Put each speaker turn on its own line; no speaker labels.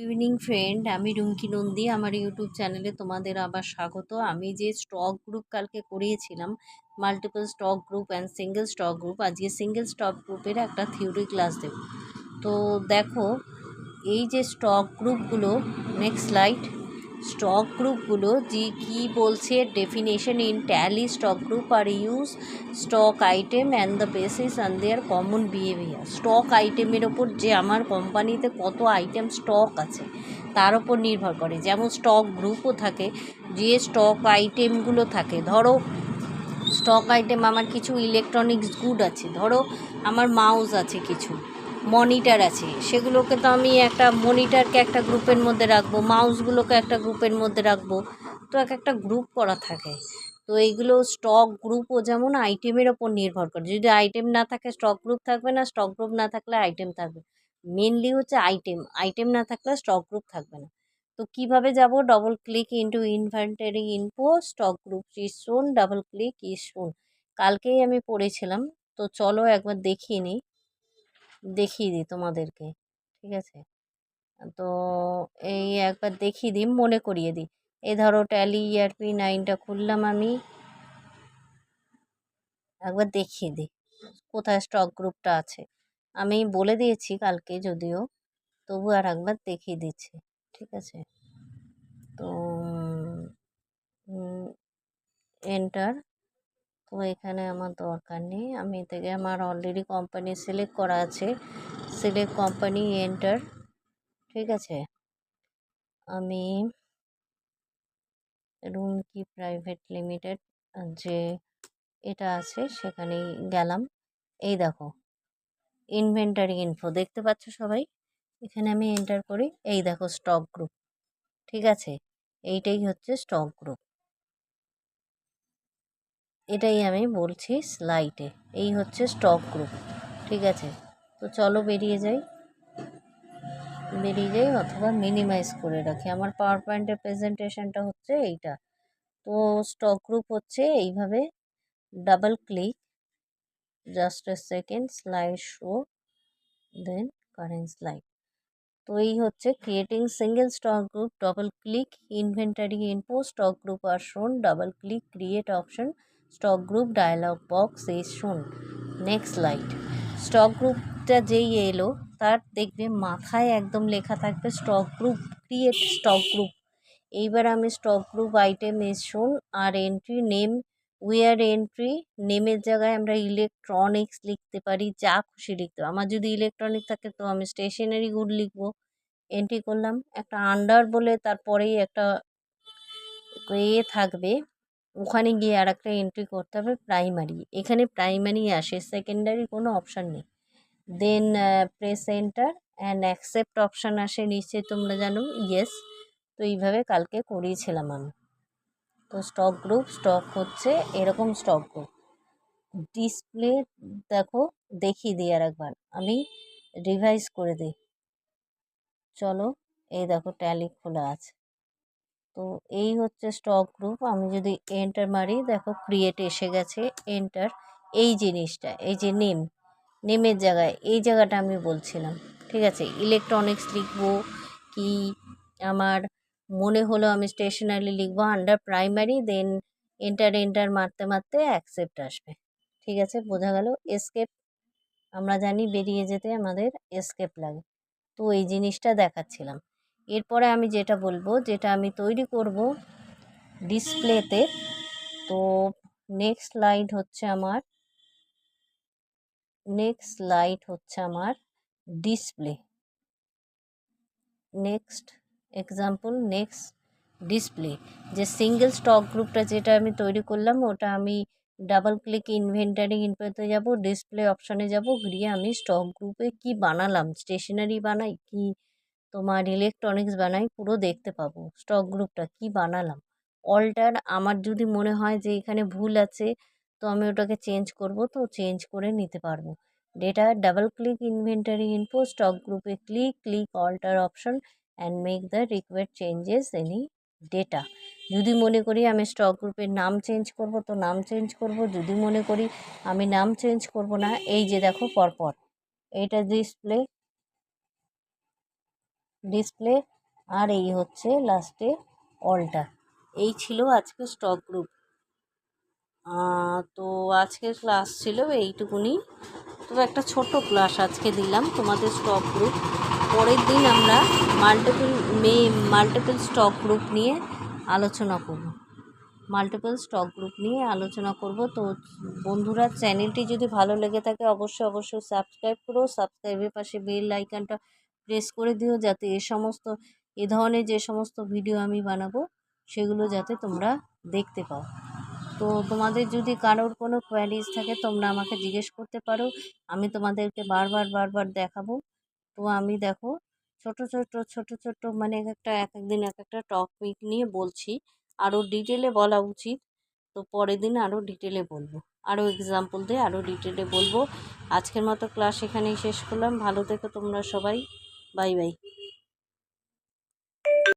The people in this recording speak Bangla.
ইভিনিং ফ্রেন্ড, আমি রুমকি নন্দী। আমার ইউটিউব চ্যানেলে তোমাদের আবার স্বাগত। আমি যে স্টক গ্রুপ কালকে করিয়েছিলাম, multiple stock group and single stock group, আজকে সিঙ্গেল স্টক গ্রুপের একটা থিওরি ক্লাস দেব। তো দেখো, এই যে স্টক গ্রুপগুলো, নেক্সট স্লাইড। স্টক গ্রুপগুলো যে কী বলছে, definition in Tally stock group are use stock item and the basis and their common behaviour. Stock আইটেমের ওপর, যে আমার কোম্পানিতে কত আইটেম স্টক আছে তার ওপর নির্ভর করে। যেমন স্টক গ্রুপও থাকে, যে স্টক আইটেমগুলো থাকে, ধরো স্টক আইটেম আমার কিছু ইলেকট্রনিক্স গুড আছে, ধরো আমার মাউস আছে, কিছু মনিটর আছে, সেগুলোকে তো আমি একটা মনিটরকে একটা গ্রুপের মধ্যে রাখবো, মাউসগুলোকে একটা গ্রুপের মধ্যে রাখবো, তো একটা গ্রুপ করা থাকে। তো এইগুলো স্টক গ্রুপও যেমন আইটেমের ওপর নির্ভর করে। যদি আইটেম না থাকে স্টক গ্রুপ থাকবে না, স্টক গ্রুপ না থাকলে আইটেম থাকবে। মেনলি হচ্ছে আইটেম না থাকলে স্টক গ্রুপ থাকবে না। তো কিভাবে যাব? Double click into inventory info, stock group is শোন, ডাবল ক্লিক ইজ শোন। কালকেই আমি পড়েছিলাম, তো চলো একবার দেখিয়ে দিই তোমাদেরকে। ঠিক আছে, তো এই একবার দেখিয়ে দিই, মনে করিয়ে দিই। এই ধরো ট্যালি ERP 9টা খুললাম, আমি একবার দেখিয়ে দিই কোথায় স্টক গ্রুপটা আছে। আমি বলে দিয়েছি কালকে যদিও, তবু আর একবার দেখিয়ে দিচ্ছি। ঠিক আছে, তো এন্টার। তো এখানে আমার দরকার নেই, আমি থেকে আমার অলরেডি কোম্পানি সিলেক্ট করা আছে। Select company, enter. ঠিক আছে, আমি রুমকি প্রাইভেট লিমিটেড যে এটা আছে সেখানেই গেলাম। এই দেখো ইনভেন্টারি ইনফো দেখতে পাচ্ছ সবাই, এখানে আমি এন্টার করি। এই দেখো স্টক গ্রুপ। ঠিক আছে, এইটাই হচ্ছে স্টক গ্রুপ, এটাই আমি বলছি স্লাইডে, এই হচ্ছে স্টক গ্রুপ। ঠিক আছে, তো চলো বেরিয়ে যাই অথবা মিনিমাইজ করে রাখি। আমার পাওয়ার পয়েন্টের প্রেজেন্টেশনটা হচ্ছে এইটা। তো স্টক গ্রুপ হচ্ছে এইভাবে, double click, just a second, slide show, then current slide. তো এই হচ্ছে creating single stock group, double click inventory info, stock group আর shown, double click create option, stock group dialog box is shown. Next slide. Stock গ্রুপটা যেই এলো, তার দেখবে মাথায় একদম লেখা থাকবে stock group, create stock group. এইবার আমি stock group item is shown আর এন্ট্রি নেম, উইয়ার এন্ট্রি, নেমের জায়গায় আমরা ইলেকট্রনিক্স লিখতে পারি, যা খুশি লিখতে পারি। আমার যদি ইলেকট্রনিক থাকে তো আমি স্টেশনারি গুড লিখবো। এন্ট্রি করলাম, একটা আন্ডার বলে তারপরেই একটা থাকবে, ওখানে গিয়ে আর একটা এন্ট্রি করতে হবে প্রাইমারি। এখানে প্রাইমারি আসে, সেকেন্ডারি কোনো অপশান নেই। Then press enter and accept option আসে, নিশ্চয়ই তোমরা জানো, ইয়েস। তো এইভাবে কালকে করিয়েছিলাম আমি। তো স্টক গ্রুপ, স্টক হচ্ছে এরকম স্টক গ্রুপ। ডিসপ্লে দেখো, দেখিয়ে দিই আর একবার, আমি রিভাইজ করে দিই। চলো, এই দেখো ট্যালি খোলা আছে। তো এই হচ্ছে স্টক গ্রুপ। আমি যদি এন্টার মারি, দেখো ক্রিয়েট এসে গেছে, এন্টার। এই জিনিসটা, এই যে নেমের জায়গায়, এই জায়গাটা আমি বলছিলাম। ঠিক আছে, ইলেকট্রনিক্স লিখবো কি আমার মনে হলো আমি স্টেশনারি লিখবো, আন্ডার প্রাইমারি, দেন এন্টার মারতে মারতে অ্যাকসেপ্ট আসবে। ঠিক আছে, বোঝা গেল। এসকেপ, আমরা জানি বেরিয়ে যেতে আমাদের এসকেপ লাগে। তো এই জিনিসটা দেখাচ্ছিলাম। এরপরে আমি যেটা বলবো, যেটা আমি তৈরি করব ডিসপ্লেতে। তো নেক্সট স্লাইড হচ্ছে আমার display. Next example, next display. যে সিঙ্গেল স্টক গ্রুপটা যেটা আমি তৈরি করলাম, ওটা আমি ডাবল ক্লিক ইনভেন্টারি ইনফোতে যাব, ডিসপ্লে অপশানে যাব, গিয়ে আমি স্টক গ্রুপে কি বানালাম, স্টেশনারি বানাই কি তোমার ইলেকট্রনিক্স বানাই, পুরো দেখতে পাবো স্টক গ্রুপটা কি বানালাম। অল্টার, আমার যদি মনে হয় যে এখানে ভুল আছে তো আমি ওটাকে চেঞ্জ করব, তো চেঞ্জ করে নিতে পারবো। Data, double click inventory info, stock গ্রুপে click alter option and make the required changes any data. যদি মনে করি আমি স্টক গ্রুপের নাম চেঞ্জ করব তো নাম চেঞ্জ করব, যদি মনে করি আমি নাম চেঞ্জ করব না। এই যে দেখো পরপর, এইটা ডিসপ্লে, ডিসপ্লে, আর এই হচ্ছে লাস্টে অল্টার। এই ছিল আজকে স্টক গ্রুপ। তো আজকের ক্লাস ছিল এইটুকুনি। তো একটা ছোট ক্লাস আজকে দিলাম তোমাদের স্টক গ্রুপ। পরের দিন আমরা মাল্টিপল স্টক গ্রুপ নিয়ে আলোচনা করব। তো বন্ধুরা, চ্যানেলটি যদি ভালো লেগে থাকে অবশ্যই সাবস্ক্রাইব করো। সাবস্ক্রাইবের পাশে বেল আইকনটা প্রেস করে দিও, যাতে এ ধরনের যে সমস্ত ভিডিও আমি বানাবো সেগুলো যাতে তোমরা দেখতে পাও। তো তোমাদের যদি কারোর কোনো কোয়ারিজ থাকে তোমরা আমাকে জিজ্ঞেস করতে পারো, আমি তোমাদেরকে বারবার দেখাবো। তো আমি দেখো ছোট মানে এক একদিন এক একটা টপিক নিয়ে বলছি। আরও ডিটেলে বলা উচিত, তো পরের দিন আরও ডিটেলে বলবো, আরও এক্সাম্পল দিয়ে আরও ডিটেলে বলবো। আজকের মতো ক্লাস এখানেই শেষ করলাম। ভালো থেকো তোমরা সবাই। Bye bye.